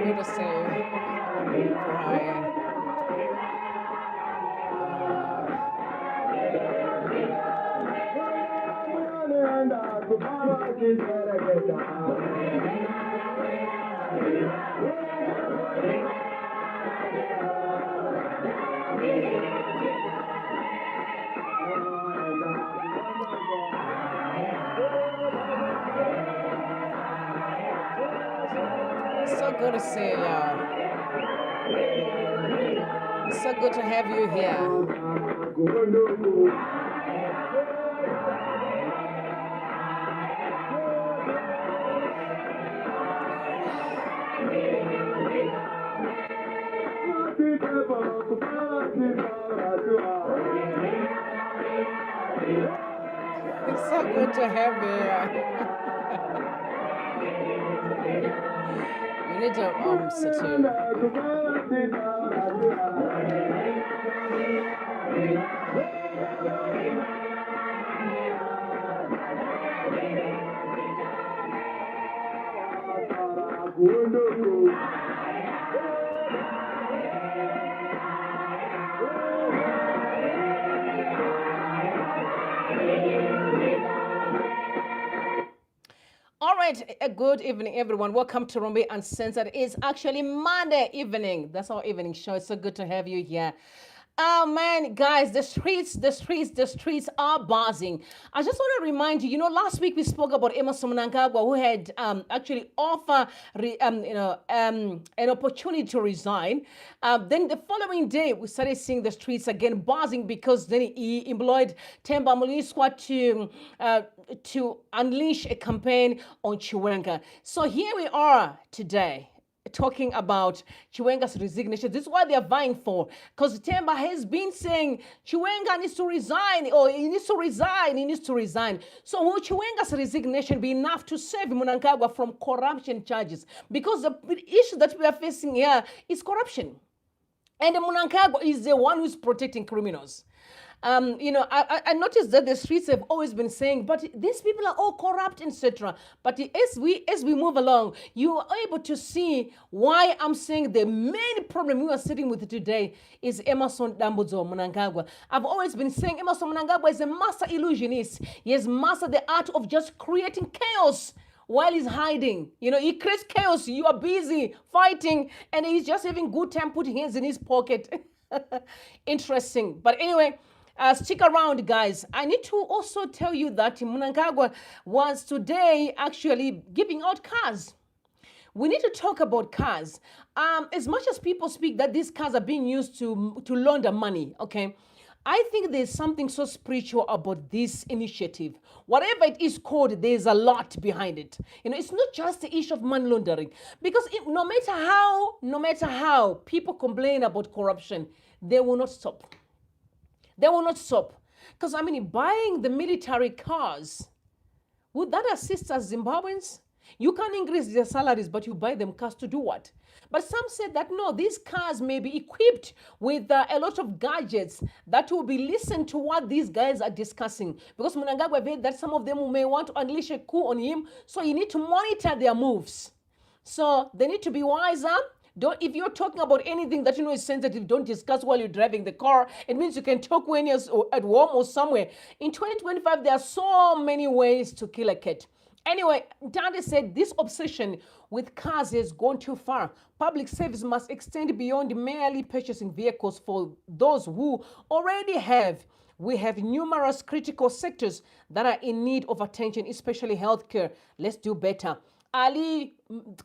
Good to see you, Brian. So good to see you, y'all. So good to have you here. It's so good to have you here. You need to sit here. All right, a good evening, everyone. Welcome to Rombe Uncensored. It's actually Monday evening. That's our evening show. It's so good to have you here. Oh man, guys, the streets are buzzing. I just want to remind you, last week we spoke about Emerson Mnangagwa, who had actually offered, an opportunity to resign. Then the following day, we started seeing the streets again buzzing because then he employed Themba Mliswa to unleash a campaign on Chiwenga. So here we are today, talking about Chiwenga's resignation. This is what they're vying for. Because Themba has been saying Chiwenga needs to resign, or he needs to resign. So will Chiwenga's resignation be enough to save Mnangagwa from corruption charges? Because the issue that we are facing here is corruption. And Mnangagwa is the one who's protecting criminals. I noticed that the streets have always been saying, but these people are all corrupt, etc. But as we move along, you are able to see why I'm saying the main problem we are sitting with today is Emerson Dambudzo Mnangagwa. I've always been saying Emerson Mnangagwa is a master illusionist. He has mastered the art of just creating chaos while he's hiding. He creates chaos. You are busy fighting, and he's just having good time putting hands in his pocket. Interesting. But anyway, stick around, guys. I need to also tell you that Mnangagwa was today actually giving out cars. We need to talk about cars. As much as people speak that these cars are being used to launder money, okay? I think there's something so spiritual about this initiative. Whatever it is called, there's a lot behind it. It's not just the issue of money laundering. Because no matter how people complain about corruption, they will not stop. They will not stop. Because, buying the military cars, would that assist us Zimbabweans? You can increase their salaries, but you buy them cars to do what? But some said that no, these cars may be equipped with a lot of gadgets that will be listened to what these guys are discussing. Because Mnangagwa said that some of them may want to unleash a coup on him, so you need to monitor their moves. So they need to be wiser. If you're talking about anything that is sensitive, don't discuss while you're driving the car. It means you can talk when you're at home or somewhere. In 2025, there are so many ways to kill a cat. Anyway, Dante said this obsession with cars has gone too far. Public service must extend beyond merely purchasing vehicles for those who already have. We have numerous critical sectors that are in need of attention, especially healthcare. Let's do better. Ali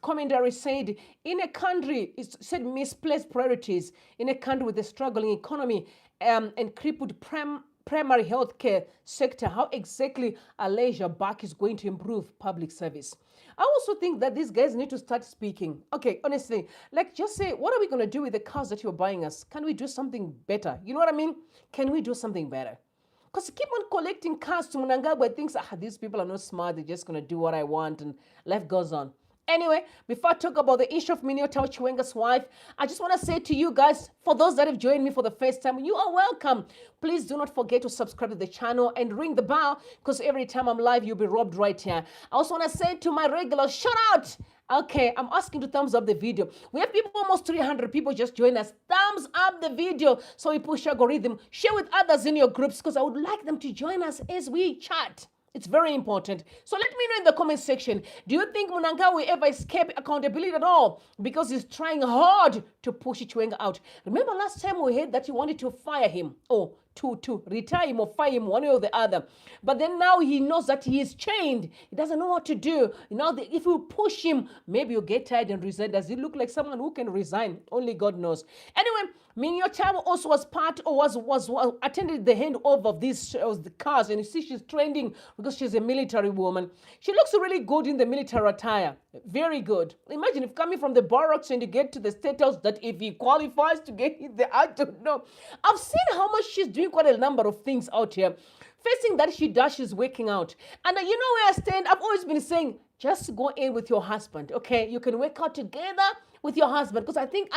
commentary said, in a country, it said misplaced priorities, in a country with a struggling economy and crippled primary healthcare sector, how exactly a leisure back is going to improve public service? I also think that these guys need to start speaking. Okay, honestly, like just say, what are we going to do with the cars that you're buying us? Can we do something better? You know what I mean? Can we do something better? Because keep on collecting cars to Mnangagwa thinks, these people are not smart. They're just going to do what I want and life goes on. Anyway, before I talk about the issue of Chiwenga's wife, I just want to say to you guys, for those that have joined me for the first time, you are welcome. Please do not forget to subscribe to the channel and ring the bell, because every time I'm live, you'll be robbed right here. I also want to say to my regulars, shout out. Okay, I'm asking to thumbs up the video. We have people, almost 300 people just join us. Thumbs up the video so we push algorithm. Share with others in your groups, because I would like them to join us as we chat. It's very important. So let me know in the comment section, do you think Mnangagwa will ever escape accountability at all? Because he's trying hard to push Chiwenga out. Remember last time we heard that he wanted to fire him, or to retire him or fire him, one way or the other. But then now he knows that he is chained. He doesn't know what to do. Now, if we push him, maybe he'll get tired and resign. Does he look like someone who can resign? Only God knows. Anyway, Mnangagwa also was part, or was attended the handover of these the cars, and you see she's trending because she's a military woman. She looks really good in the military attire. Very good. Imagine if coming from the barracks and you get to the State House, that if he qualifies to get in there, I don't know. I've seen how much she's doing quite a number of things out here. Facing that she does, she's working out. And you know where I stand? I've always been saying, just go in with your husband, okay? You can work out together with your husband, because I think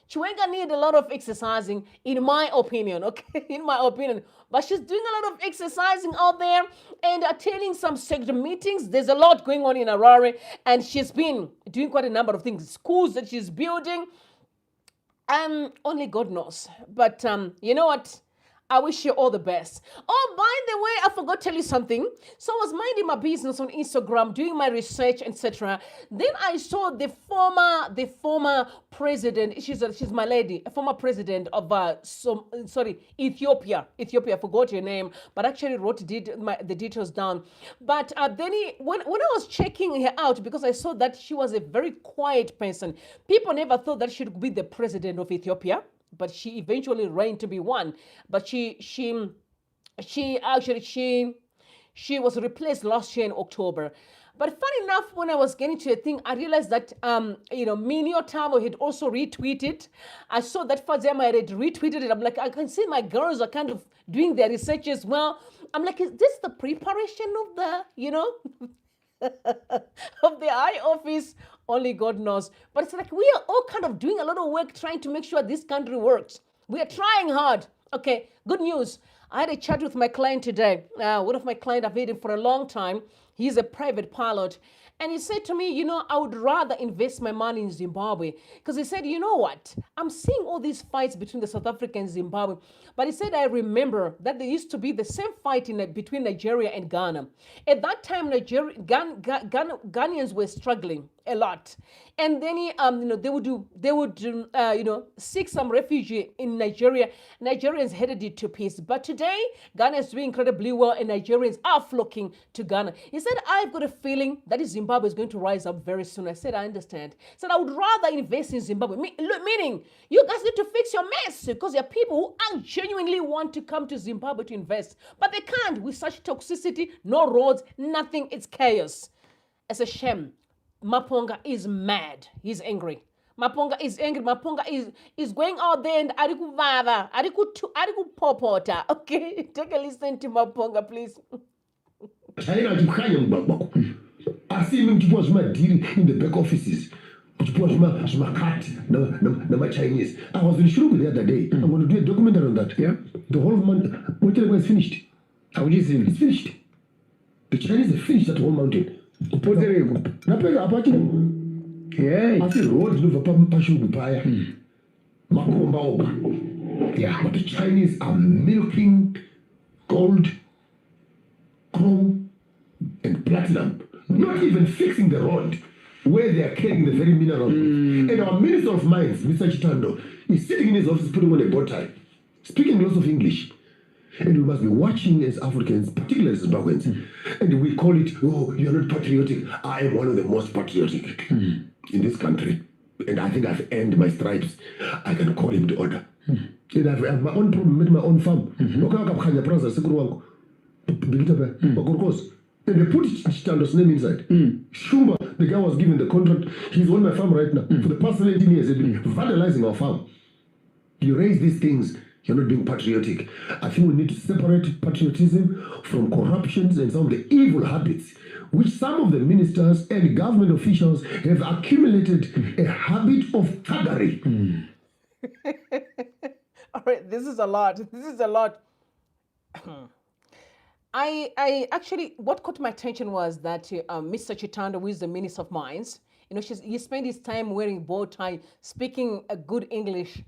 Chiwenga need a lot of exercising, in my opinion, okay? In my opinion. But she's doing a lot of exercising out there and attending some sector meetings. There's a lot going on in Harare, and she's been doing quite a number of things. Schools that she's building, only God knows. But you know what? I wish you all the best. Oh, by the way, I forgot to tell you something. So I was minding my business on Instagram, doing my research, etc. Then I saw the former president. She's my lady, a former president of Ethiopia. I forgot her name, but actually wrote the details down. But then when I was checking her out, because I saw that she was a very quiet person. People never thought that she would be the president of Ethiopia. But she eventually ran to be one. But she was replaced last year in October. But funny enough, when I was getting to a thing, I realized that Mnangagwa had also retweeted. I saw that Fazema had retweeted it. I'm like, I can see my girls are kind of doing their research as well. I'm like, is this the preparation of the, of the High Office? Only God knows. But it's like we are all kind of doing a lot of work trying to make sure this country works. We are trying hard. Okay, good news. I had a chat with my client today. One of my clients, I've had him for a long time. He's a private pilot. And he said to me, I would rather invest my money in Zimbabwe. Because he said, you know what? I'm seeing all these fights between the South Africa and Zimbabwe. But he said, I remember that there used to be the same fight between Nigeria and Ghana. At that time, Ghanaians were struggling a lot. And then they would seek some refugee in Nigeria. Nigerians headed it to peace. But today, Ghana is doing incredibly well, and Nigerians are flocking to Ghana. He said, I've got a feeling that Zimbabwe is going to rise up very soon. I said, I understand. He said, I would rather invest in Zimbabwe. Meaning, you guys need to fix your mess, because there are people who genuinely want to come to Zimbabwe to invest. But they can't with such toxicity, no roads, nothing. It's chaos. It's a shame. Maponga is mad. He's angry. Maponga is angry. Maponga is going out there and ariku vava, ariku popota. Okay, take a listen to Maponga, please. I see him dealing in the back offices. My Chinese. I was in Shuru the other day. I'm going to do a documentary on that. Yeah, the whole mountain. Mountain is finished. How would you say it's finished? The Chinese have finished that whole mountain. Yeah, I see roads over Pashu yeah, but the Chinese are milking gold, chrome, and platinum. Not even fixing the road where they are carrying the very minerals. And our Minister of Mines, Mr. Chitando, is sitting in his office putting on a bow tie, speaking lots of English. And we must be watching as Africans, particularly as Zimbabweans. And we call it, oh, you're not patriotic. I am one of the most patriotic in this country. And I think I've earned my stripes. I can call him to order. And I've my own problem with my own farm. And they put Chitando's name inside. Shumba, the guy was given the contract. He's on my farm right now. For the past 17 years, they've been vandalizing our farm. You raise these things, you're not being patriotic. I think we need to separate patriotism from corruptions and some of the evil habits which some of the ministers and government officials have accumulated a habit of thuggery. All right, this is a lot. This is a lot. I actually, what caught my attention was that Mr. Chitanda, who is the Minister of Mines, he spent his time wearing bow tie, speaking a good English.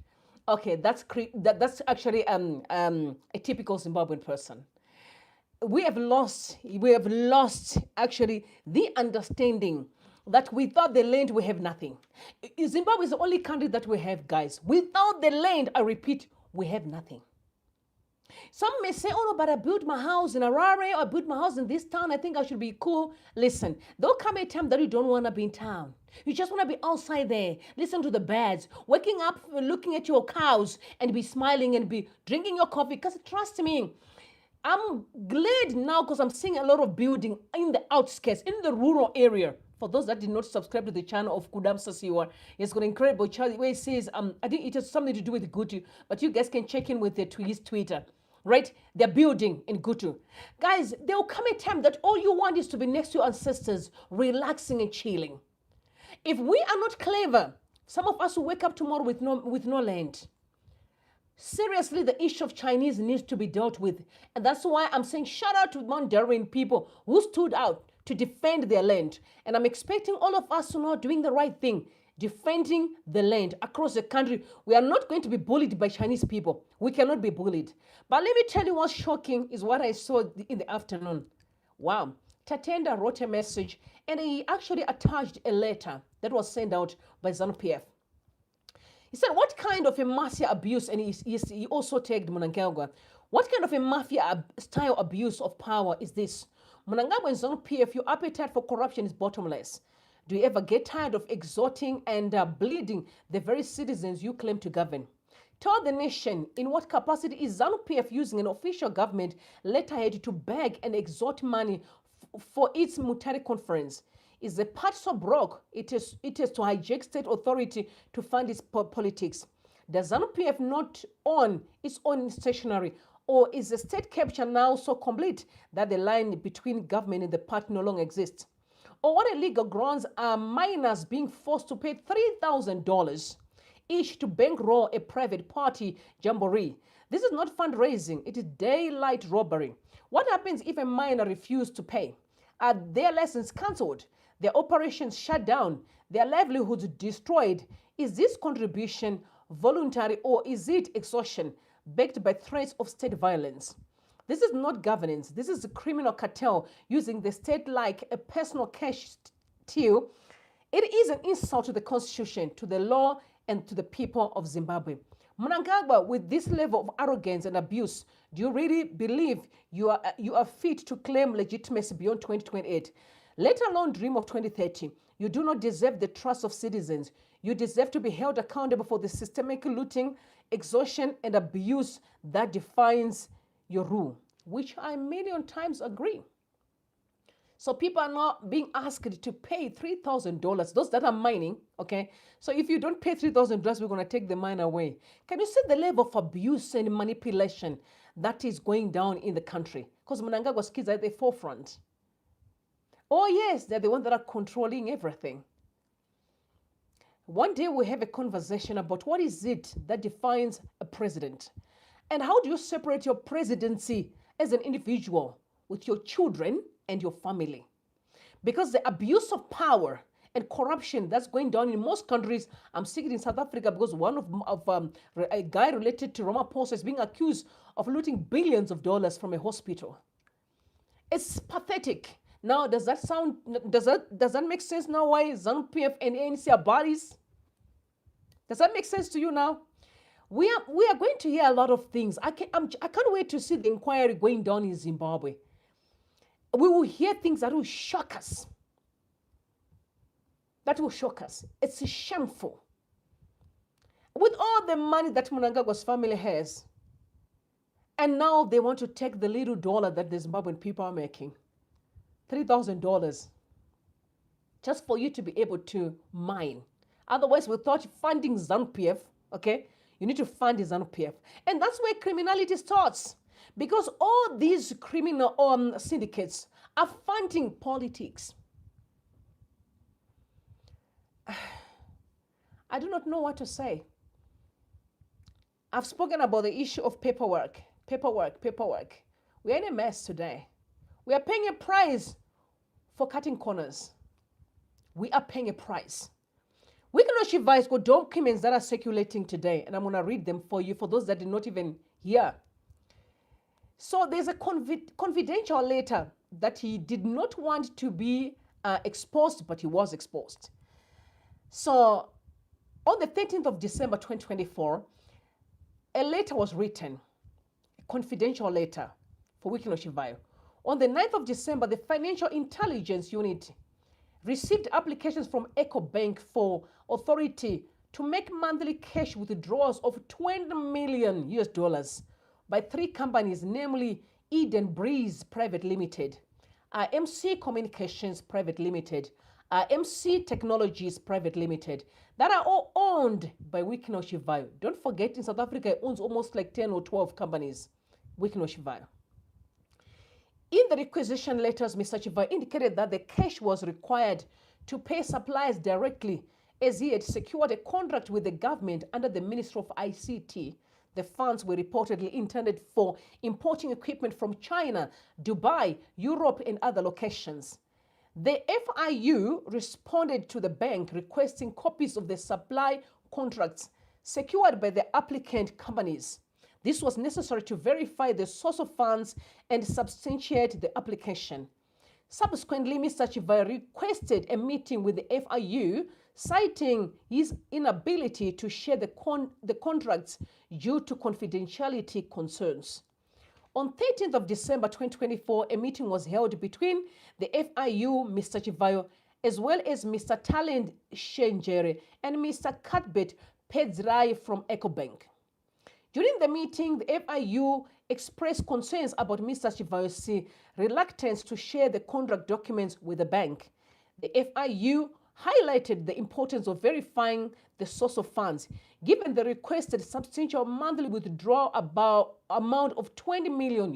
Okay, that's actually a typical Zimbabwean person. We have lost actually the understanding that without the land we have nothing. Zimbabwe is the only country that we have, guys. Without the land, I repeat, we have nothing. Some may say, oh no, but I built my house in Harare, or I built my house in this town, I think I should be cool. Listen, there'll come a time that you don't want to be in town. You just want to be outside there, listen to the birds, waking up, looking at your cows, and be smiling and be drinking your coffee. Because trust me, I'm glad now because I'm seeing a lot of building in the outskirts, in the rural area. For those that did not subscribe to the channel of Kudam Sasiwa, he's got an incredible channel where he says, I think it has something to do with Gutu, but you guys can check in with his Twitter. Right? They're building in Gutu. Guys, there will come a time that all you want is to be next to your ancestors, relaxing and chilling. If we are not clever, some of us will wake up tomorrow with no land. Seriously, the issue of Chinese needs to be dealt with. And that's why I'm saying shout out to Mandarin people who stood out to defend their land. And I'm expecting all of us to know doing the right thing, defending the land across the country. We are not going to be bullied by Chinese people. We cannot be bullied. But let me tell you what's shocking is what I saw in the afternoon. Wow. Tatenda wrote a message and he actually attached a letter that was sent out by ZANU-PF. He said, what kind of a mafia abuse, and he also tagged Mnangagwa, what kind of a mafia style abuse of power is this? Mnangagwa and ZANU-PF, your appetite for corruption is bottomless. Do you ever get tired of exhorting and bleeding the very citizens you claim to govern? Tell the nation, in what capacity is ZANU-PF using an official government letterhead to beg and exhort money for its Mutare conference? Is the part so broke it is to hijack state authority to fund its politics? Does ZANU-PF not own its own stationery? Or is the state capture now so complete that the line between government and the party no longer exists? Or what illegal grounds are minors being forced to pay $3,000 each to bankroll a private party jamboree? This is not fundraising, it is daylight robbery. What happens if a minor refuses to pay? Are their lessons cancelled? Their operations shut down? Their livelihoods destroyed? Is this contribution voluntary or is it extortion backed by threats of state violence? This is not governance. This is a criminal cartel using the state like a personal cash steal. It is an insult to the constitution, to the law, and to the people of Zimbabwe. Mnangagwa, with this level of arrogance and abuse, do you really believe you are fit to claim legitimacy beyond 2028? Let alone dream of 2030. You do not deserve the trust of citizens. You deserve to be held accountable for the systemic looting, exhaustion, and abuse that defines your rule, which I million times agree. So people are not being asked to pay $3,000, those that are mining, okay? So if you don't pay $3,000, we're going to take the mine away. Can you see the level of abuse and manipulation that is going down in the country? Because Mnangagwa's kids are at the forefront. Oh yes, they're the ones that are controlling everything. One day we'll have a conversation about what is it that defines a president? And how do you separate your presidency as an individual with your children and your family? Because the abuse of power and corruption that's going down in most countries, I'm seeing it in South Africa because one of a guy related to Ramaphosa is being accused of looting billions of dollars from a hospital. It's pathetic. Now, does that make sense now why ZANU-PF and ANC are buddies? Does that make sense to you now? We are going to hear a lot of things. I can't wait to see the inquiry going down in Zimbabwe. We will hear things that will shock us. That will shock us. It's shameful. With all the money that Mnangagwa's family has, and now they want to take the little dollar that the Zimbabwean people are making, $3,000, just for you to be able to mine. Otherwise, without funding ZANU-PF, okay, you need to fund the ZANU-PF. And that's where criminality starts. Because all these criminal syndicates are funding politics. I do not know what to say. I've spoken about the issue of paperwork. We are in a mess today. We are paying a price for cutting corners. We are paying a price. We can actually advise documents that are circulating today, and I'm going to read them for you, for those that did not even hear. So there's a confidential letter that he did not want to be exposed, but he was exposed. So on the 13th of December 2024, a letter was written, a confidential letter for Wiki Noshivayo. On the 9th of December, the Financial Intelligence Unit received applications from EcoBank for authority to make monthly cash withdrawals of $20 million by 3 companies, namely Eden Breeze Private Limited, MC Communications Private Limited, MC Technologies Private Limited, that are all owned by Wiki Noshivayo. Don't forget, in South Africa, it owns almost like 10 or 12 companies, Wiki Noshivayo. In the requisition letters, Mr. Chiwenga indicated that the cash was required to pay suppliers directly, as he had secured a contract with the government under the Ministry of ICT. The funds were reportedly intended for importing equipment from China, Dubai, Europe, and other locations. The FIU responded to the bank requesting copies of the supply contracts secured by the applicant companies. This was necessary to verify the source of funds and substantiate the application. Subsequently, Mr. Chiwenga requested a meeting with the FIU, citing his inability to share the contracts due to confidentiality concerns. On 13th of December 2024, a meeting was held between the FIU, Mr. Chiwenga, as well as Mr. Talent Shenjere and Mr. Cuthbert Pedzrai from EcoBank. During the meeting, the FIU expressed concerns about Mr. Chiwenga's reluctance to share the contract documents with the bank. The FIU highlighted the importance of verifying the source of funds, given the requested substantial monthly withdrawal amount of $20 million.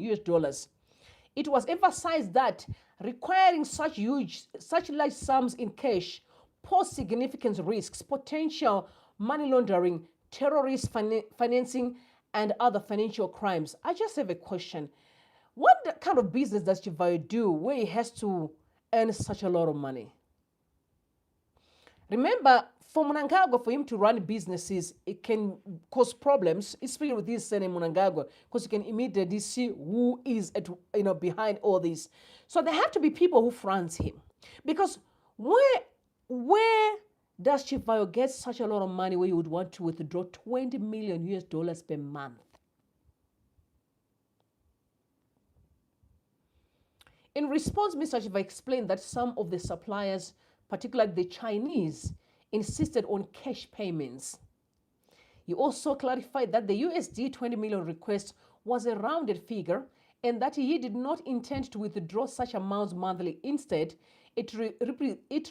It was emphasized that requiring such large sums in cash pose significant risks, potential money laundering, terrorist financing, and other financial crimes. I just have a question. What kind of business does Chiwenga do where he has to earn such a lot of money? Remember, for Mnangagwa, for him to run businesses, it can cause problems, especially with this name Mnangagwa, because you can immediately see who is behind all this. So there have to be people who finance him. Because where does Chiwenga get such a lot of money where you would want to withdraw $20 million per month? In response, Mr. Chiwenga explained that some of the suppliers, particularly the Chinese, insisted on cash payments. He also clarified that the USD 20 million request was a rounded figure and that he did not intend to withdraw such amounts monthly. Instead, it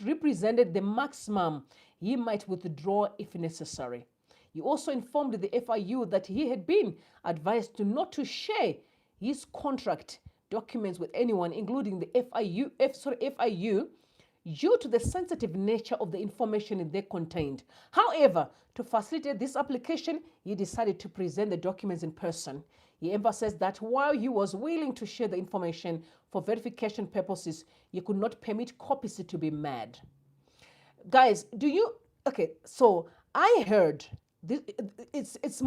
represented the maximum he might withdraw if necessary. He also informed the FIU that he had been advised not to share his contract documents with anyone, including the FIU, due to the sensitive nature of the information they contained. However, to facilitate this application, he decided to present the documents in person. He emphasized that while he was willing to share the information for verification purposes, he could not permit copies to be made. Guys, okay, so I heard this, it's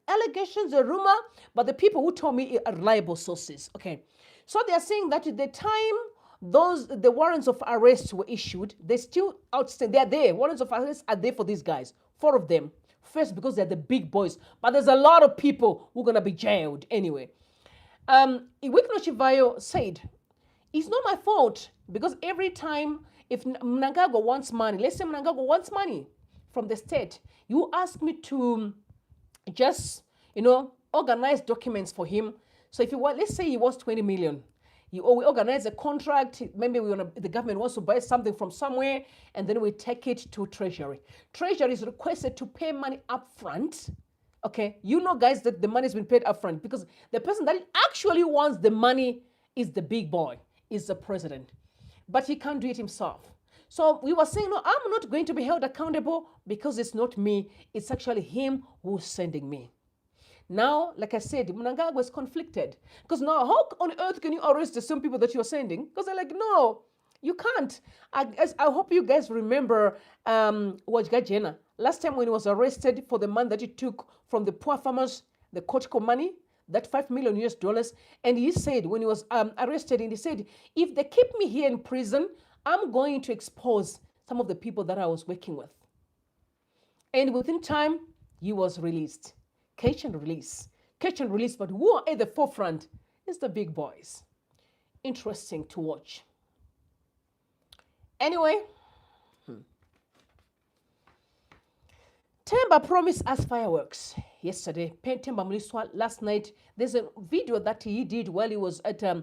allegations, a rumor, but the people who told me are reliable sources. Okay, so they are saying that at the time the warrants of arrest were issued, they still outstand. They are there. Warrants of arrest are there for these guys. 4 of them. first because they're the big boys. But there's a lot of people who are going to be jailed anyway. Iwikno Chivayo said, it's not my fault because every time if Mnangagwa wants money, let's say Mnangagwa wants money from the state, you ask me to just, organize documents for him. So if you want, let's say he wants 20 million. We organize a contract. Maybe the government wants to buy something from somewhere, and then we take it to Treasury. Treasury is requested to pay money up front. Okay, guys, that the money has been paid up front because the person that actually wants the money is the big boy, is the president. But he can't do it himself. So we were saying, no, I'm not going to be held accountable because it's not me. It's actually him who's sending me. Now, like I said, Mnangagwa is conflicted. Because now, how on earth can you arrest the same people that you're sending? Because they're like, no, you can't. I hope you guys remember Wajgajena. Last time when he was arrested for the money that he took from the poor farmers, the Kotiko money, that $5 million US. And he said, when he was arrested, and he said, if they keep me here in prison, I'm going to expose some of the people that I was working with. And within time, he was released. Catch and release. Catch and release, but who are at the forefront is the big boys. Interesting to watch. Anyway, Temba promised us fireworks yesterday. Temba Mliswa last night. There's a video that he did while he was at a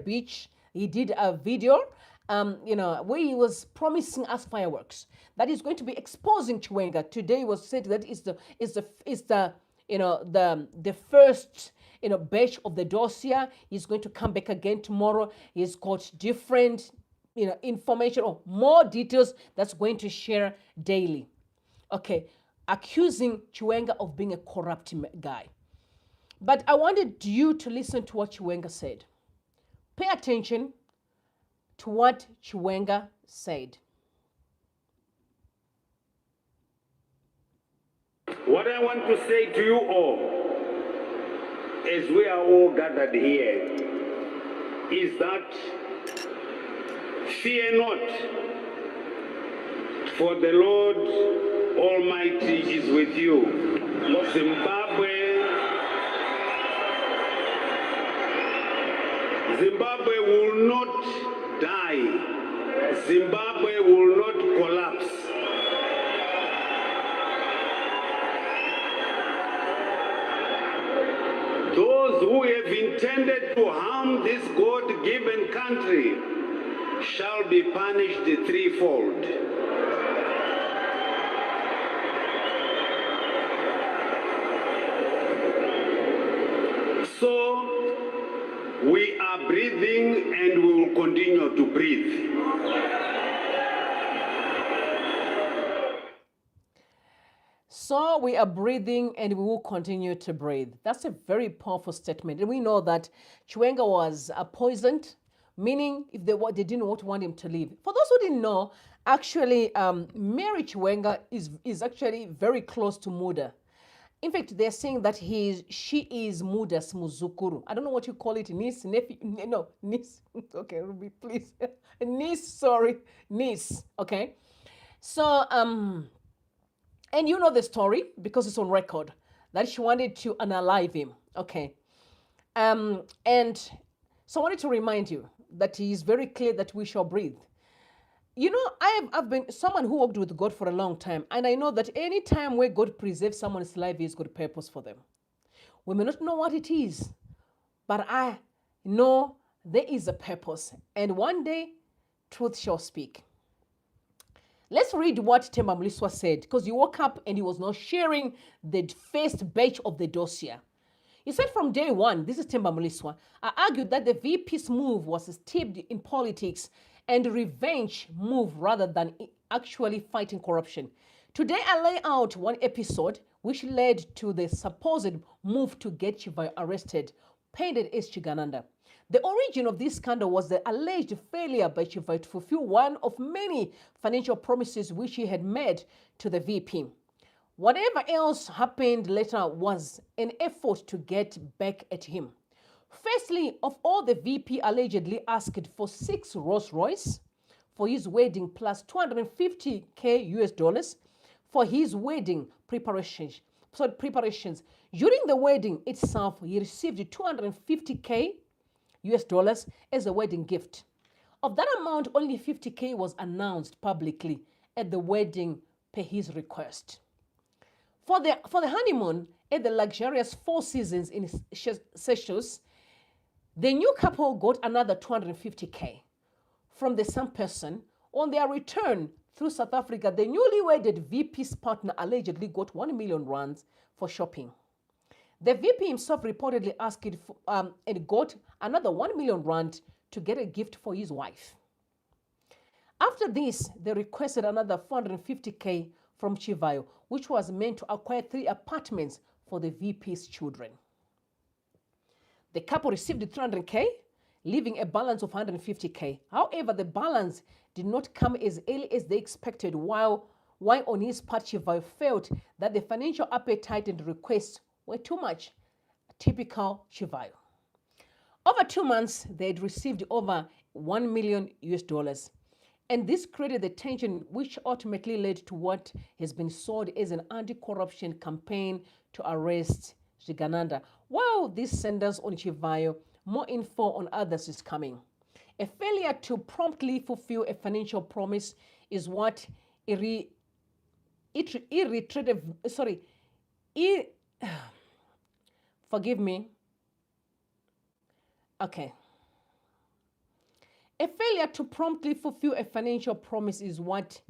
beach. He did a video, where he was promising us fireworks. That is going to be exposing Chiwenga. Today was said that is the first batch of the dossier. He's going to come back again tomorrow. He's got different information or more details that's going to share daily. Okay, accusing Chiwenga of being a corrupt guy. But I wanted you to listen to what Chiwenga said. Pay attention to what Chiwenga said. What I want to say to you all, as we are all gathered here, is that fear not, for the Lord Almighty is with you. Zimbabwe will not die. Zimbabwe will not collapse. Those who have intended to harm this God-given country shall be punished threefold. So, we are breathing and we will continue to breathe. So we are breathing and we will continue to breathe. That's a very powerful statement. And we know that Chiwenga was poisoned, meaning if they didn't want him to leave. For those who didn't know, actually, Mary Chiwenga is actually very close to Muda. In fact, they're saying that she is Muda's Muzukuru. I don't know what you call it, niece, nephew, no, niece. Okay, Ruby, please. Niece, okay? So, and you know the story because it's on record that she wanted to unalive him, okay? And so I wanted to remind you that he is very clear that we shall breathe. You know, I've been someone who walked with God for a long time, and I know that any time where God preserves someone's life, He's got purpose for them. We may not know what it is, but I know there is a purpose, and one day, truth shall speak. Let's read what Temba Mliswa said, because he woke up and he was not sharing the first batch of the dossier. He said from day one, this is Temba Mliswa, I argued that the VP's move was steeped in politics and revenge move rather than actually fighting corruption. Today, I lay out one episode which led to the supposed move to get Chivayo arrested, painted as Chigananda. The origin of this scandal was the alleged failure by Chivayo to fulfill one of many financial promises which he had made to the VP. Whatever else happened later was an effort to get back at him. Firstly, of all the VP allegedly asked for 6 Rolls Royce, for his wedding plus 250K US dollars for his wedding preparations. During the wedding itself, he received 250K US dollars as a wedding gift. Of that amount, only 50K was announced publicly at the wedding per his request. For the honeymoon at the luxurious Four Seasons in Seychelles, the new couple got another 250K from the same person. On their return through South Africa, the newly wedded VP's partner allegedly got 1 million rands for shopping. The VP himself reportedly asked for, and got another 1 million rand to get a gift for his wife. After this, they requested another 450K from Chiwenga, which was meant to acquire 3 apartments for the VP's children. The couple received 300K, leaving a balance of 150K. However, the balance did not come as early as they expected, while on his part, Chiwenga felt that the financial appetite and requests were too much. Typical Chiwenga. Over 2 months, they had received over 1 million US dollars. And this created the tension which ultimately led to what has been sold as an anti-corruption campaign to arrest Zvigananda. While this centers on Chiwenga, more info on others is coming. A failure to promptly fulfill a financial promise is what forgive me. Okay. A failure to promptly fulfill a financial promise is what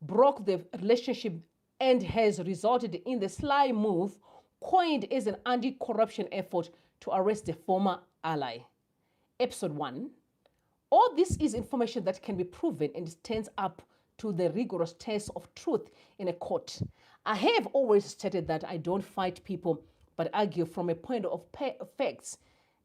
broke the relationship and has resulted in the sly move coined as an anti-corruption effort to arrest the former ally. Episode 1. All this is information that can be proven and stands up to the rigorous test of truth in a court. I have always stated that I don't fight people, but argue from a point of facts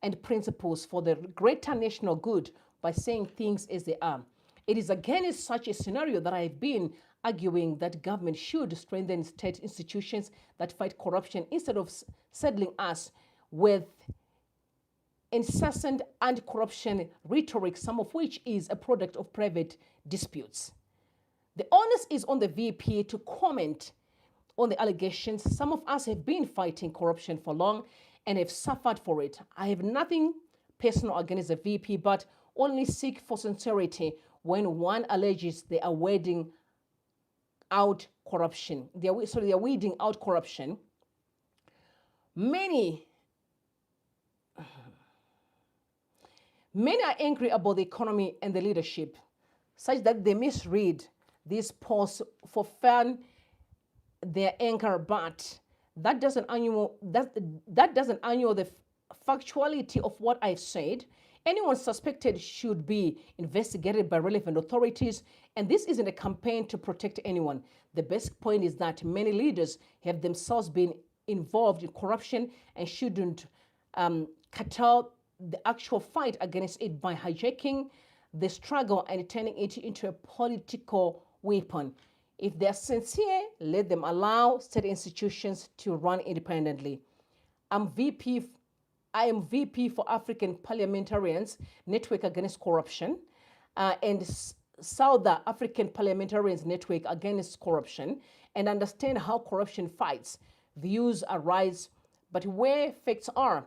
and principles for the greater national good by saying things as they are. It is against such a scenario that I have been arguing that government should strengthen state institutions that fight corruption instead of saddling us with incessant anti-corruption rhetoric, some of which is a product of private disputes. The onus is on the VP to comment on the allegations. Some of us have been fighting corruption for long and have suffered for it. I have nothing personal against the VP, but only seek for sincerity when one alleges they are weeding out corruption. They are weeding out corruption. Many are angry about the economy and the leadership, such that they misread these posts for fan their anger, but that doesn't annul the factuality of what I've said. Anyone suspected should be investigated by relevant authorities, and this isn't a campaign to protect anyone. The best point is that many leaders have themselves been involved in corruption and shouldn't curtail the actual fight against it by hijacking the struggle and turning it into a political weapon. If they're sincere, let them allow state institutions to run independently. I am VP for African Parliamentarians Network Against Corruption and South African Parliamentarians Network Against Corruption, and understand how corruption fights. Views arise, but where facts are,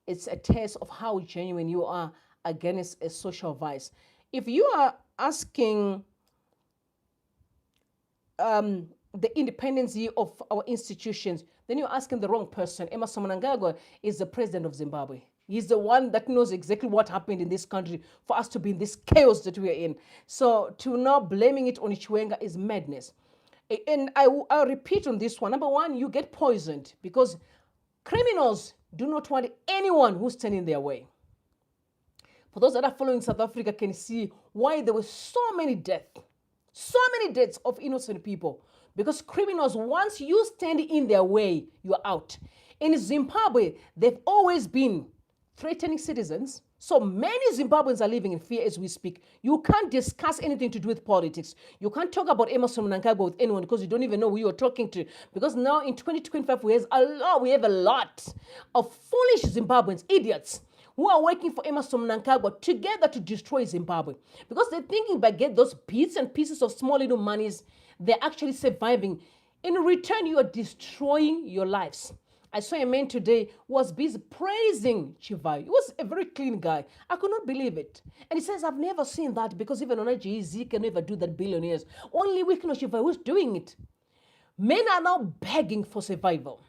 it's a test of how genuine you are against a social vice. If you are asking the independency of our institutions, then you're asking the wrong person. Emerson Mnangagwa is the president of Zimbabwe. He's the one that knows exactly what happened in this country for us to be in this chaos that we are in. So to now blaming it on Chiwenga is madness. And I'll repeat on this one. Number one, you get poisoned because criminals do not want anyone who's standing in their way. For those that are following South Africa can see why there were so many deaths of innocent people. Because criminals, once you stand in their way, you're out. In Zimbabwe, they've always been threatening citizens. So many Zimbabweans are living in fear as we speak. You can't discuss anything to do with politics. You can't talk about Emerson Mnangagwa with anyone because you don't even know who you're talking to. Because now in 2025, we have a lot of foolish Zimbabweans, idiots, who are working for Emerson Mnangagwa together to destroy Zimbabwe. Because they're thinking by get those bits and pieces of small little monies, they're actually surviving. In return, you are destroying your lives. I saw a man today who was busy praising Chiwenga. He was a very clean guy. I could not believe it. And he says, I've never seen that because even on a GZ can never do that, billionaires. Only we can Chiwenga who's doing it. Men are now begging for survival.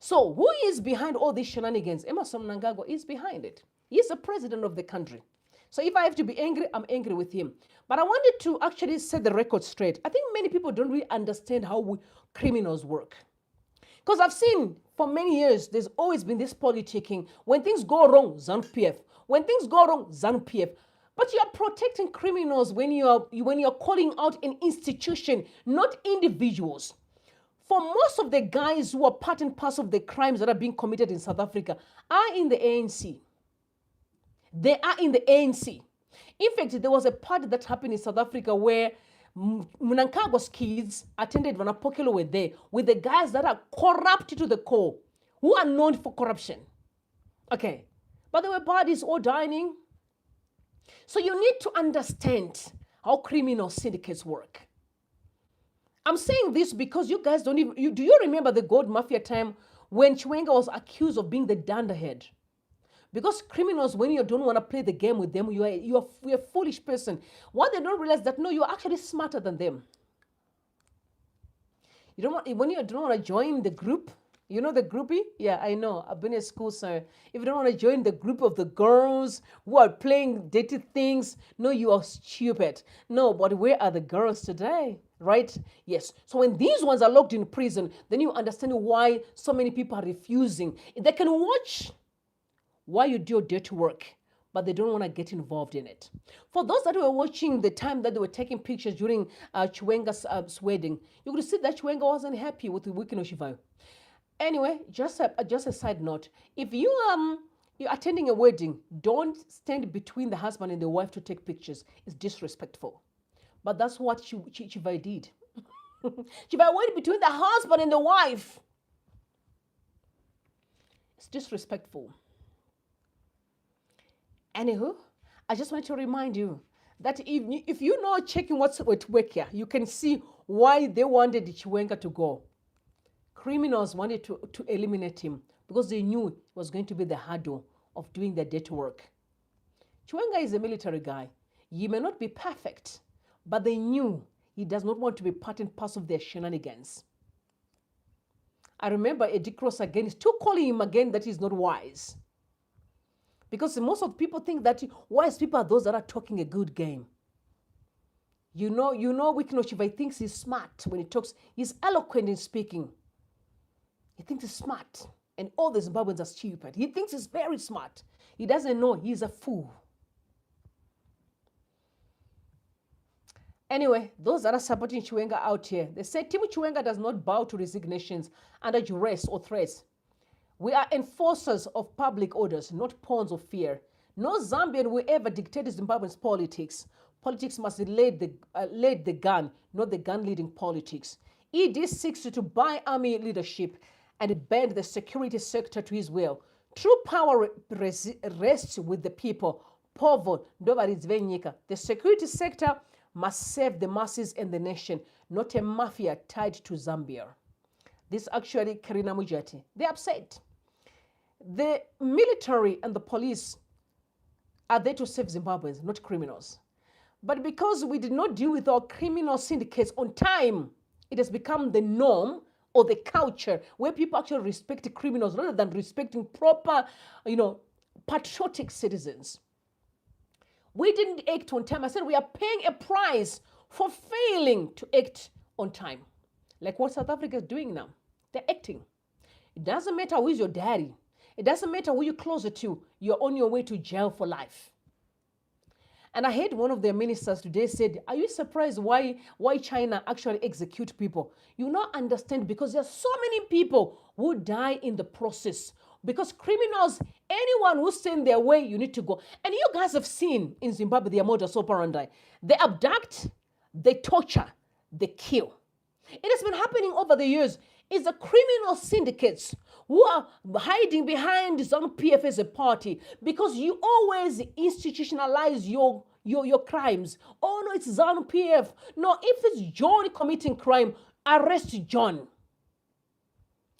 So who is behind all these shenanigans? Emerson Mnangagwa is behind it. He's the president of the country. So if I have to be angry, I'm angry with him. But I wanted to actually set the record straight. I think many people don't really understand how criminals work. Because I've seen for many years, there's always been this politicking. When things go wrong, ZANU-PF. When things go wrong, ZANU-PF. But you are protecting criminals when you're calling out an institution, not individuals. For most of the guys who are part and parcel of the crimes that are being committed in South Africa are in the ANC. They are in the ANC. In fact, there was a party that happened in South Africa where Mnangagwa's kids attended Vanapokelo were there with the guys that are corrupt to the core, who are known for corruption. Okay. But there were bodies all dining. So you need to understand how criminal syndicates work. I'm saying this because you guys don't even... do you remember the gold mafia time when Chiwenga was accused of being the dunderhead? Because criminals, when you don't want to play the game with them, you're a foolish person. What they don't realize that, no, you're actually smarter than them. When you don't want to join the group, you know the groupie? Yeah, I know. I've been at school, so if you don't want to join the group of the girls who are playing dirty things, no, you are stupid. No, but where are the girls today? Right? Yes. So when these ones are locked in prison, then you understand why so many people are refusing. They can watch why you do your dirty work, but they don't want to get involved in it. For those that were watching the time that they were taking pictures during Chiwenga's wedding, you could see that Chiwenga wasn't happy with the Wiki no Shivayo. Anyway, just a side note. If you're attending a wedding, don't stand between the husband and the wife to take pictures. It's disrespectful. But that's what Chivayo did. Chivayo went between the husband and the wife. It's disrespectful. Anywho, I just want to remind you that if you're not checking what's at work here, you can see why they wanted Chiwenga to go. Criminals wanted to eliminate him because they knew it was going to be the hurdle of doing their dirty work. Chiwenga is a military guy. He may not be perfect, but they knew he does not want to be part and parcel of their shenanigans. I remember Eddie Cross again is still calling him again that he's not wise. Because most of the people think that wise people are those that are talking a good game. You know, Wikino Chivayo thinks he's smart when he talks. He's eloquent in speaking. He thinks he's smart. And all the Zimbabweans are stupid. He thinks he's very smart. He doesn't know he's a fool. Anyway, those that are supporting Chiwenga out here, they say Team Chiwenga does not bow to resignations under duress or threats. We are enforcers of public orders, not pawns of fear. No Zambian will ever dictate Zimbabwe's politics. Politics must lead the gun, not the gun leading politics. ED seeks to buy army leadership and bend the security sector to his will. True power rests with the people. Povo Ndovaridzvenyika. The security sector must serve the masses and the nation, not a mafia tied to Zambia. This actually Karina Mujati. They're upset. The military and the police are there to save Zimbabweans, not criminals. But because we did not deal with our criminal syndicates on time, it has become the norm or the culture where people actually respect criminals rather than respecting proper, patriotic citizens. We didn't act on time. I said we are paying a price for failing to act on time. Like what South Africa is doing now. They're acting. It doesn't matter who is your daddy. It doesn't matter who you're closer to. You're on your way to jail for life. And I heard one of their ministers today said, are you surprised why China actually execute people? You not understand because there are so many people who die in the process. Because criminals, anyone who send their way, you need to go. And you guys have seen in Zimbabwe their modus operandi. They abduct, they torture, they kill. It has been happening over the years. It's the criminal syndicates who are hiding behind ZANU-PF as a party because you always institutionalize your crimes. Oh no, it's ZANU-PF. No, if it's John committing crime, arrest John.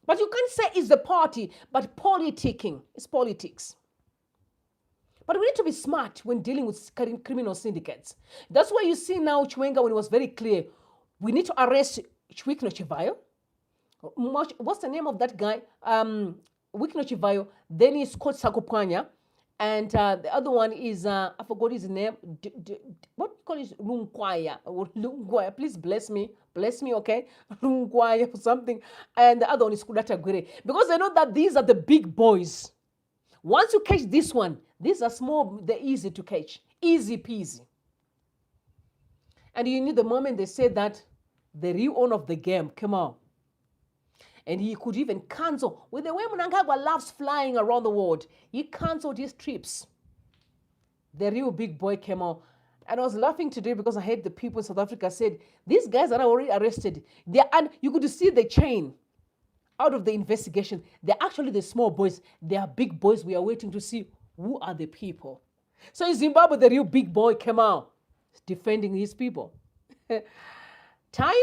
But you can't say it's the party, but politicking. It's politics. But we need to be smart when dealing with criminal syndicates. That's why you see now Chiwenga, when it was very clear, we need to arrest Chiwikno Chivayo. What's the name of that guy? Wikno Chivayo. Then is Scott Sakopanya. And the other one is, I forgot his name. What you call it? Lungwaya. Please bless me. Bless me, okay? Lungwaya or something. And the other one is Kudata Gwere. Because they know that these are the big boys. Once you catch this one, these are small, they're easy to catch. Easy peasy. And you knew the moment they said that, the real owner of the game came out. And he could even cancel. With the way Mnangagwa loves flying around the world, he canceled his trips. The real big boy came out. And I was laughing today because I heard the people in South Africa said, these guys are already arrested. And you could see the chain out of the investigation. They're actually the small boys. They are big boys. We are waiting to see who are the people. So in Zimbabwe, the real big boy came out defending his people. Time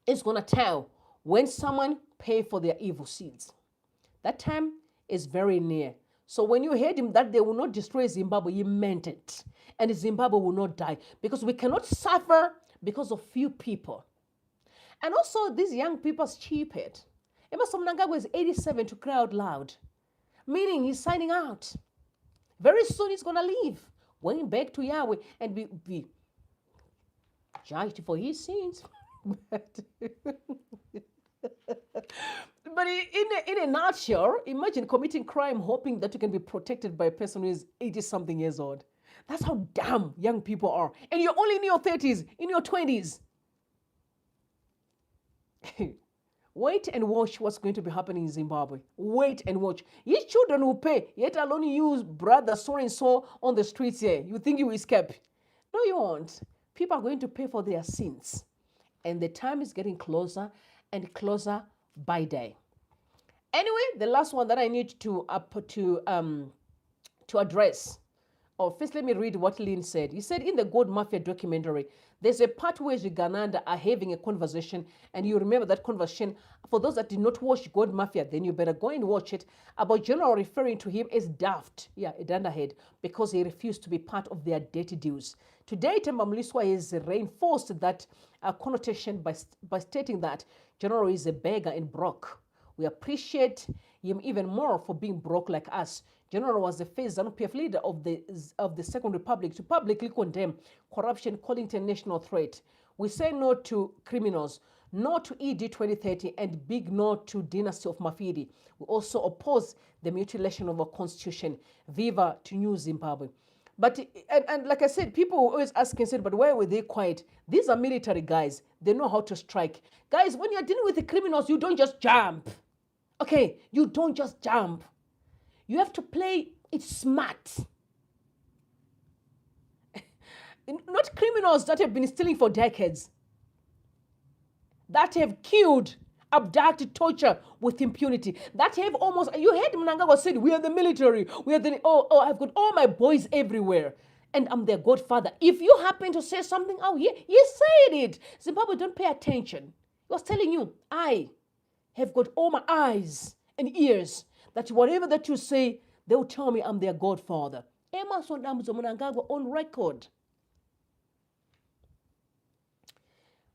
is going to tell when someone pay for their evil seeds. That time is very near. So when you heard him that they will not destroy Zimbabwe, he meant it. And Zimbabwe will not die because we cannot suffer because of few people. And also these young people are stupid. Emerson Mnangagwa is 87 to cry out loud, meaning he's signing out. Very soon he's going to leave, going back to Yahweh and be judged for his sins. But in a nutshell, imagine committing crime hoping that you can be protected by a person who is 80-something years old. That's how dumb young people are. And you're only in your 30s, in your 20s. Wait and watch what's going to be happening in Zimbabwe. Wait and watch. Your children will pay, yet alone you brother so-and-so on the streets here. You think you will escape. No, you won't. People are going to pay for their sins. And the time is getting closer and closer by day. Anyway, the last one that I need to address. Oh, first let me read what Lynn said. He said in the Gold Mafia documentary, there's a part where Uganda are having a conversation, and you remember that conversation. For those that did not watch Gold Mafia, then you better go and watch it, about General referring to him as daft, a dunderhead, because he refused to be part of their dirty deals. Today, Themba Mliswa has reinforced that connotation by stating that General is a beggar and broke. We appreciate him even more for being broke like us. General was the first ZANU-PF leader of the Second Republic to publicly condemn corruption, calling it a national threat. We say no to criminals, no to ED 2030, and big no to dynasty of Mafidi. We also oppose the mutilation of our constitution. Viva to New Zimbabwe. But, and like I said, people always ask and say, but why were they quiet? These are military guys. They know how to strike. Guys, when you're dealing with the criminals, you don't just jump. Okay, you don't just jump. You have to play it smart. Not criminals that have been stealing for decades. That have killed, abducted, tortured with impunity. That have almost, you heard Mnangagwa said, we are the military. We are the, I've got all my boys everywhere. And I'm their godfather. If you happen to say something out here, you said it. Zimbabwe, don't pay attention. He was telling you, I have got all my eyes and ears, that whatever that you say, they will tell me I'm their godfather. Emerson Mnangagwa on record.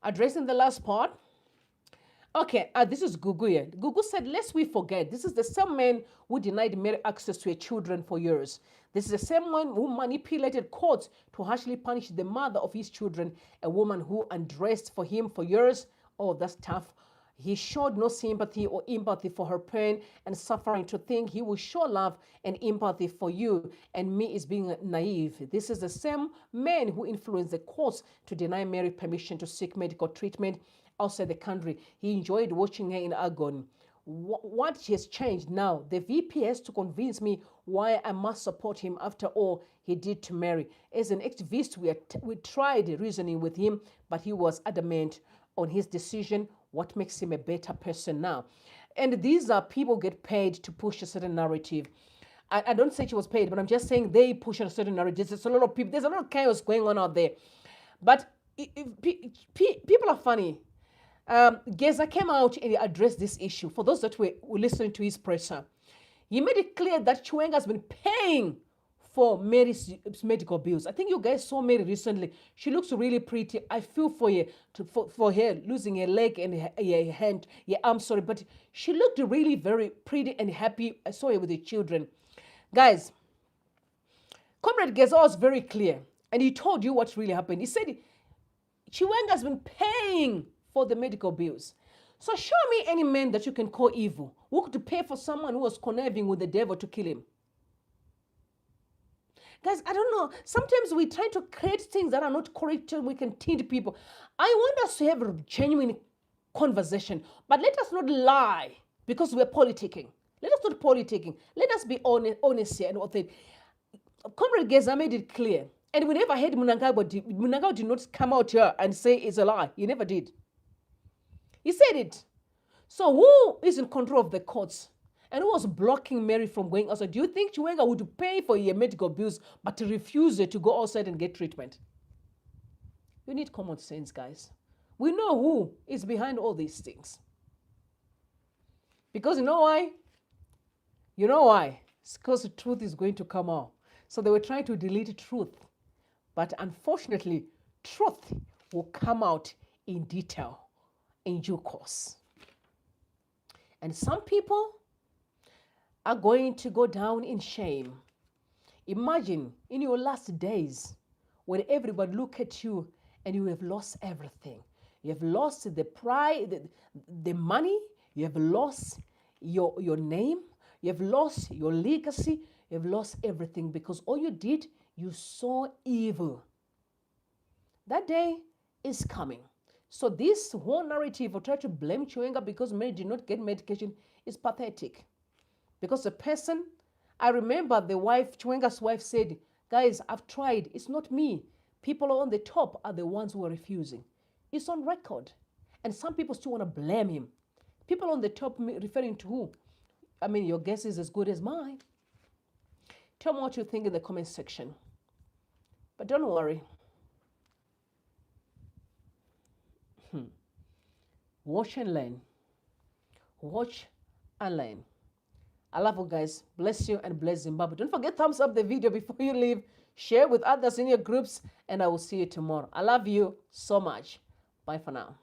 Addressing the last part. Okay, this is Gugu here. Gugu said, lest we forget, this is the same man who denied Mary access to her children for years. This is the same one who manipulated courts to harshly punish the mother of his children, a woman who undressed for him for years. Oh, that's tough. He showed no sympathy or empathy for her pain and suffering. To think he will show love and empathy for you and me is being naive. This is the same man who influenced the courts to deny Mary permission to seek medical treatment outside the country. He enjoyed watching her in agony. What has changed now? The VP has to convince me why I must support him after all he did to Mary. As an activist, we tried reasoning with him, but he was adamant on his decision. what makes him a better person now. And these are people get paid to push a certain narrative. I don't say she was paid, but I'm just saying they push a certain narrative. There's a lot of people, there's a lot of chaos going on out there. But people are funny. Geza came out and addressed this issue. For those that were listening to his presser, he made it clear that Chiwenga has been paying for Mary's medical bills. I think you guys saw Mary recently. She looks really pretty. I feel for her, for her losing her leg and her hand, her arm, sorry. But she looked really very pretty and happy. I saw her with the children. Guys, Comrade Geza was very clear. And he told you what really happened. He said Chiwenga has been paying for the medical bills. So show me any man that you can call evil who could pay for someone who was conniving with the devil to kill him. Guys, I don't know. Sometimes we try to create things that are not correct so we can teach people. I want us to have a genuine conversation, but let us not lie because we're politicking. Let us not politicking. Let us be honest here and authentic. Comrade Geza made it clear. And we never heard Mnangagwa. Mnangagwa did not come out here and say it's a lie. He never did. He said it. So who is in control of the courts? And who was blocking Mary from going outside? Do you think Chiwenga would pay for your medical bills but refuse to go outside and get treatment? You need common sense, guys. We know who is behind all these things. Because you know why? You know why? It's because the truth is going to come out. So they were trying to delete truth. But unfortunately, truth will come out in detail, in due course. And some people are going to go down in shame. Imagine in your last days when everybody look at you and you have lost everything. You have lost the pride, the money, you have lost your name, you have lost your legacy, you have lost everything because all you did, you saw evil. That day is coming. So this whole narrative of trying to blame Chiwenga because Mary did not get medication is pathetic. Because the person, I remember the wife, Chiwenga's wife said, guys, I've tried. It's not me. People on the top are the ones who are refusing. It's on record. And some people still want to blame him. People on the top referring to who? I mean, your guess is as good as mine. Tell me what you think in the comment section. But don't worry. Watch and learn. Watch and learn. I love you guys. Bless you and bless Zimbabwe. Don't forget thumbs up the video before you leave. Share with others in your groups. And I will see you tomorrow. I love you so much. Bye for now.